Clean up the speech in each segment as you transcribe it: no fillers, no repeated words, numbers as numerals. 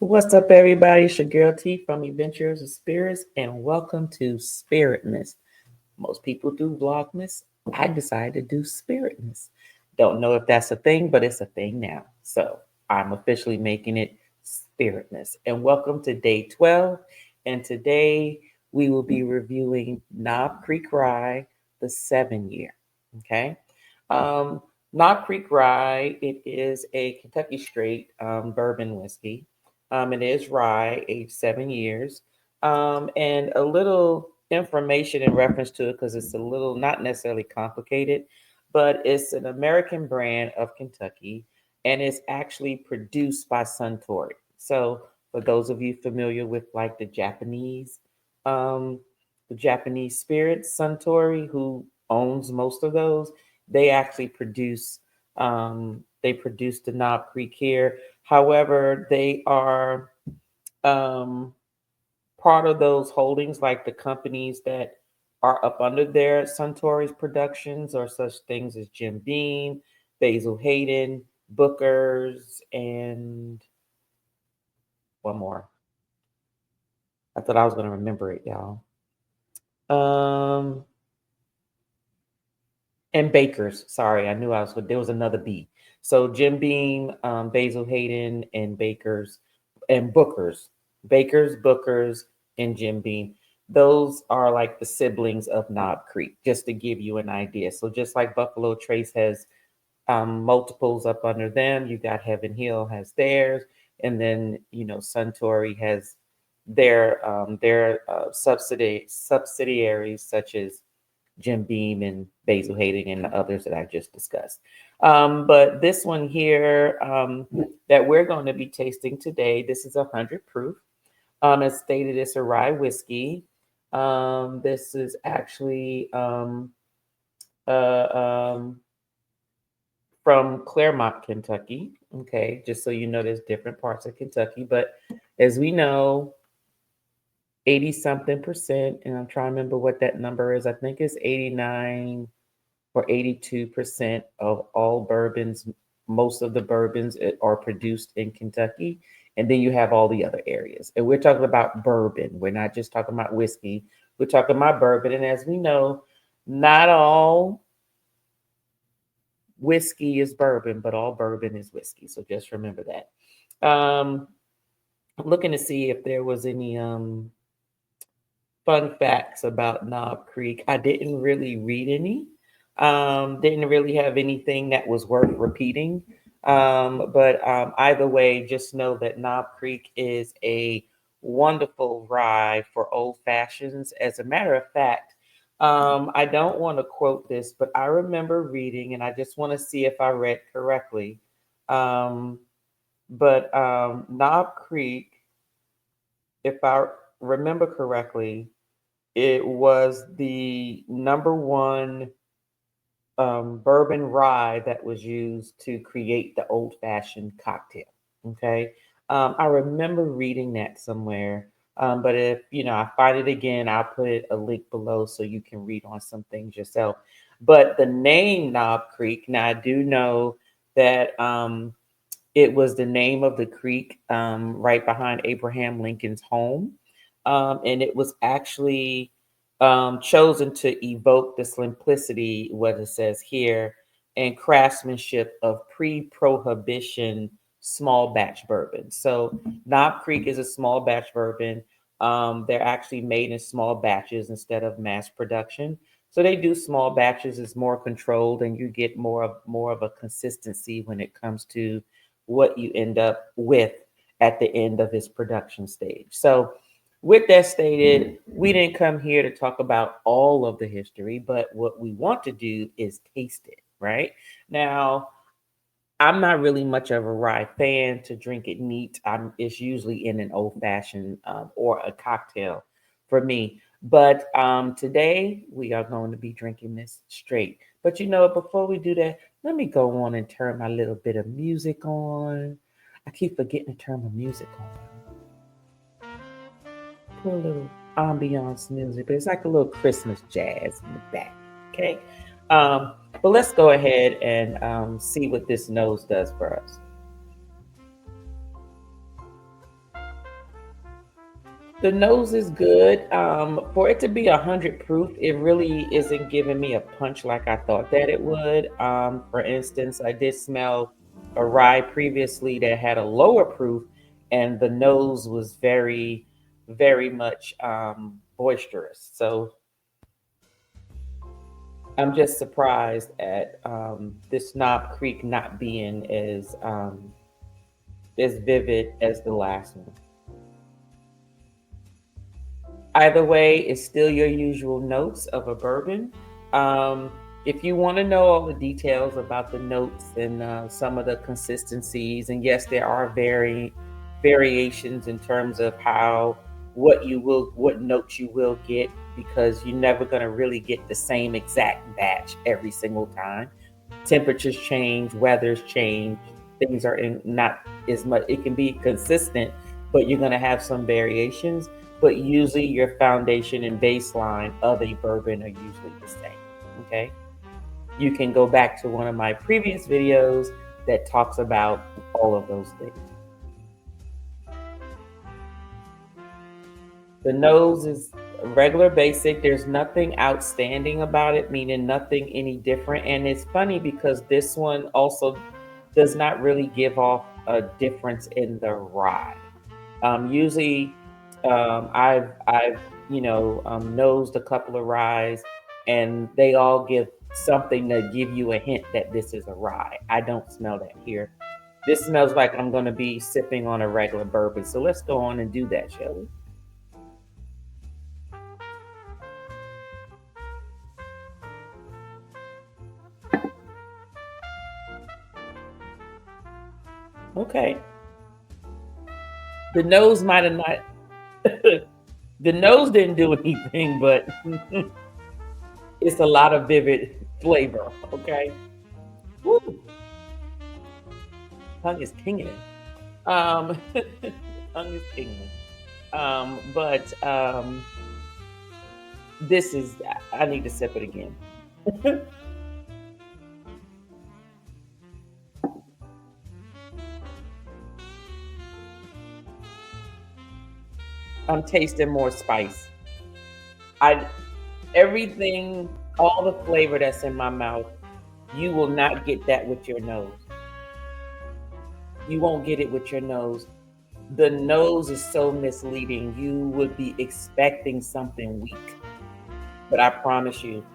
What's up, everybody? It's your girl T from Adventures of Spirits, and welcome to Spiritmas. Most people do Vlogmas. I decided to do Spiritmas. Don't know if that's a thing, but it's a thing now. So I'm officially making it Spiritmas. And welcome to day 12. And today we will be reviewing Knob Creek Rye, the 7 year. Okay. Um, Knob Creek Rye, it is a Kentucky straight bourbon whiskey. It is rye, aged 7 years. And a little information in reference to it because it's a little not necessarily complicated, but it's an American brand of Kentucky and it's actually produced by Suntory. So, for those of you familiar with like um, the Japanese spirits, Suntory, who owns most of those, they actually produce the Knob Creek here. However, they are um, part of those holdings, like the companies that are up under their Suntory's productions, or such things as Jim Beam, Basil Hayden, Booker's, and one more. I thought I was going to remember it, y'all. Um, and Baker's. Sorry, I knew I was. There was another B. So Jim Beam, Basil Hayden, and Baker's, and Booker's, Booker's, and Jim Beam. Those are like the siblings of Knob Creek, just to give you an idea. So just like Buffalo Trace has multiples up under them, you got Heaven Hill has theirs, and then Suntory has their subsidiaries such as Jim Beam and Basil Hayden and the others that I just discussed. But this one here that we're going to be tasting today, this is 100 proof. As stated, it's a rye whiskey. This is actually uh, um, from Claremont, Kentucky. Okay, just so you know, there's different parts of Kentucky. But as we know, 80 something percent, and I'm trying to remember what that number is. I think it's 89 or 82% of all bourbons, most of the bourbons are produced in Kentucky. And then you have all the other areas. And we're talking about bourbon. We're not just talking about whiskey. We're talking about bourbon. And as we know, not all whiskey is bourbon, but all bourbon is whiskey. So just remember that. I'm looking to see if there was any fun facts about Knob Creek. I didn't really read any. Didn't really have anything that was worth repeating. But either way, just know that Knob Creek is a wonderful rye for old fashions. As a matter of fact, I don't want to quote this, but I remember reading, and I just want to see if I read correctly. Um, but Knob Creek, if I remember correctly, it was the number one bourbon rye that was used to create the old fashioned cocktail. Okay. I remember reading that somewhere. But if I find it again, I'll put a link below so you can read on some things yourself. But the name Knob Creek, now I do know that it was the name of the creek right behind Abraham Lincoln's home. And it was actually chosen to evoke the simplicity, what it says here, and craftsmanship of pre prohibition small batch bourbon. So, Knob Creek is a small batch bourbon. They're actually made in small batches instead of mass production. So they do small batches. It's more controlled, and you get more of a consistency when it comes to what you end up with at the end of its production stage. So, with that stated, we didn't come here to talk about all of the history, but what we want to do is taste it, right? Now, I'm not really much of a rye fan to drink it neat. It's usually in an old fashioned or a cocktail for me. But today we are going to be drinking this straight. But before we do that, let me go on and turn my little bit of music on. I keep forgetting to turn my music on. Put a little ambiance music, but it's like a little Christmas jazz in the back. Okay. But let's go ahead and see what this nose does for us. The nose is good. For it to be 100 proof, it really isn't giving me a punch like I thought that it would. For instance, I did smell a rye previously that had a lower proof, and the nose was very, very much boisterous. So I'm just surprised at this Knob Creek not being as vivid as the last one. Either way, it's still your usual notes of a bourbon. If you want to know all the details about the notes and some of the consistencies, and yes, there are variations in terms of what notes you will get, because you're never going to really get the same exact batch every single time. Temperatures change, weathers change, things are not as much. It can be consistent, but you're going to have some variations. But usually your foundation and baseline of a bourbon are usually the same. Okay. You can go back to one of my previous videos that talks about all of those things. The nose is regular basic. There's nothing outstanding about it, meaning nothing any different. And it's funny because this one also does not really give off a difference in the rye. Usually, I've nosed a couple of ryes, and they all give something to give you a hint that this is a rye. I don't smell that here. This smells like I'm going to be sipping on a regular bourbon. So let's go on and do that, shall we? Okay. The nose might have not. The nose didn't do anything, but it's a lot of vivid flavor. Okay. Woo. Tongue is tingling. Um, tongue is tingling. But this is. I need to sip it again. I'm tasting more spice. I everything, all the flavor that's in my mouth, you will not get that with your nose. You won't get it with your nose. The nose is so misleading. You would be expecting something weak. But I promise you,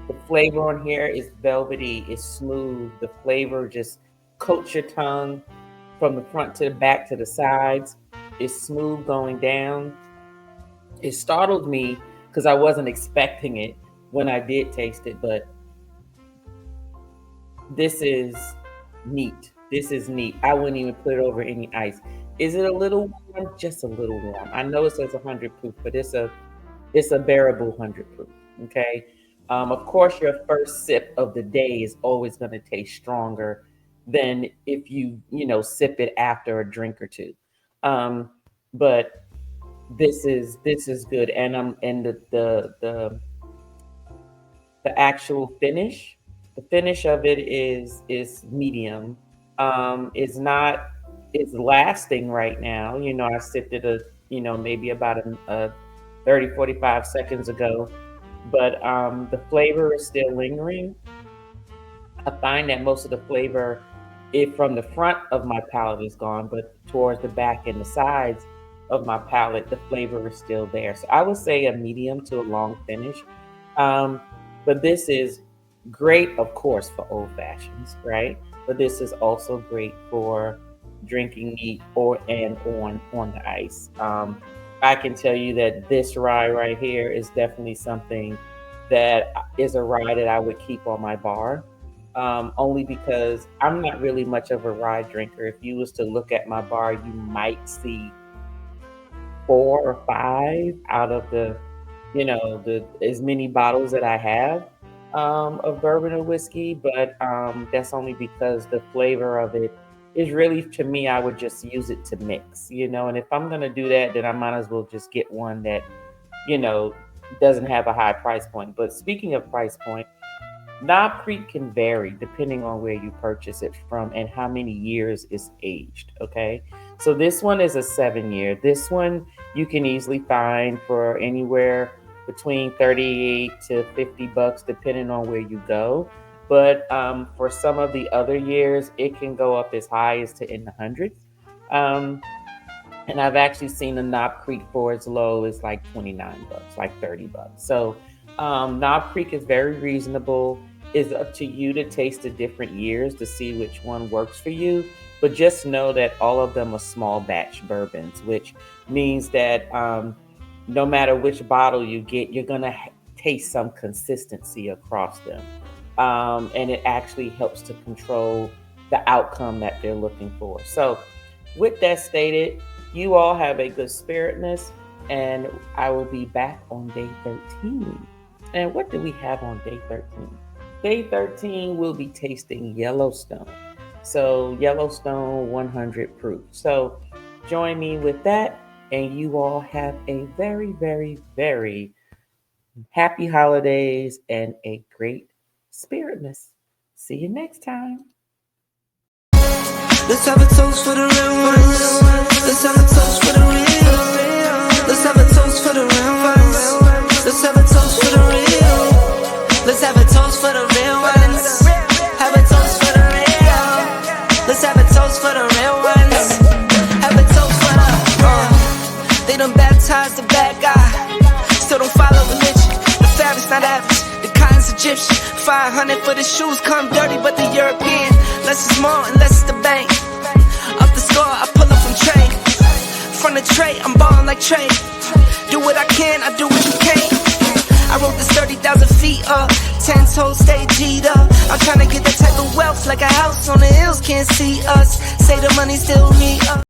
the flavor on here is velvety, it's smooth. The flavor just coats your tongue from the front to the back to the sides. It's smooth going down. It startled me because I wasn't expecting it when I did taste it, but this is neat. This is neat. I wouldn't even put it over any ice. Is it a little warm? Just a little warm. I know it says 100 proof, but it's a bearable 100 proof. Okay. Of course, your first sip of the day is always going to taste stronger than if sip it after a drink or two. But this is good, and the actual finish, the finish of it is medium. It's not it's lasting right now. I sipped it maybe about a 30 45 seconds ago, but the flavor is still lingering. I find that most of the flavor, if from the front of my palate is gone, but towards the back and the sides of my palate, the flavor is still there. So I would say a medium to a long finish. Um, but this is great, of course, for old fashions, right? But this is also great for drinking neat and on the ice. I can tell you that this rye right here is definitely something that is a rye that I would keep on my bar. Only because I'm not really much of a rye drinker. If you was to look at my bar, you might see 4 or 5 out of the as many bottles that I have of bourbon or whiskey, but that's only because the flavor of it is really, to me, I would just use it to mix. And if I'm gonna do that, then I might as well just get one that you know doesn't have a high price point. But speaking of price point, Knob Creek can vary depending on where you purchase it from and how many years it's aged. Okay, so this one is a 7 year. This one you can easily find for anywhere between 38 to $50, depending on where you go. But for some of the other years, it can go up as high as to in the hundreds. Um, and I've actually seen a Knob Creek for as low as like $29, like $30. So Knob Creek is very reasonable. It's up to you to taste the different years to see which one works for you. But just know that all of them are small batch bourbons, which means that no matter which bottle you get, you're going to taste some consistency across them. And it actually helps to control the outcome that they're looking for. So, with that stated, you all have a good Spiritmas, and I will be back on day 13. And what do we have on day 13? Day 13, we'll be tasting Yellowstone. So, Yellowstone 100 proof. So, join me with that, and you all have a very, very, very happy holidays and a great Spiritmas. See you next time. Let's have a toast for the real ones. Let's have a toast for the real. Let's have a toast for the real ones. Let's have a toast for the real. Let's have a toast for the real ones. Have a toast for the real. Let's have a toast for the real ones. Have a toast for the They done baptized the bad guy. Still don't follow religion. The fabric's not average. The cotton's Egyptian. 500 for the shoes come dirty, but the European. Less is more and less is the bank. Up the score, I pull up from trade. From the tray, I'm ballin' like trade. Do what I can, I do what you can't. I wrote this 30,000 feet up. 10 toes stay G'd up. I'm tryna get that type of wealth like a house on the hills, can't see us. Say the money still me up.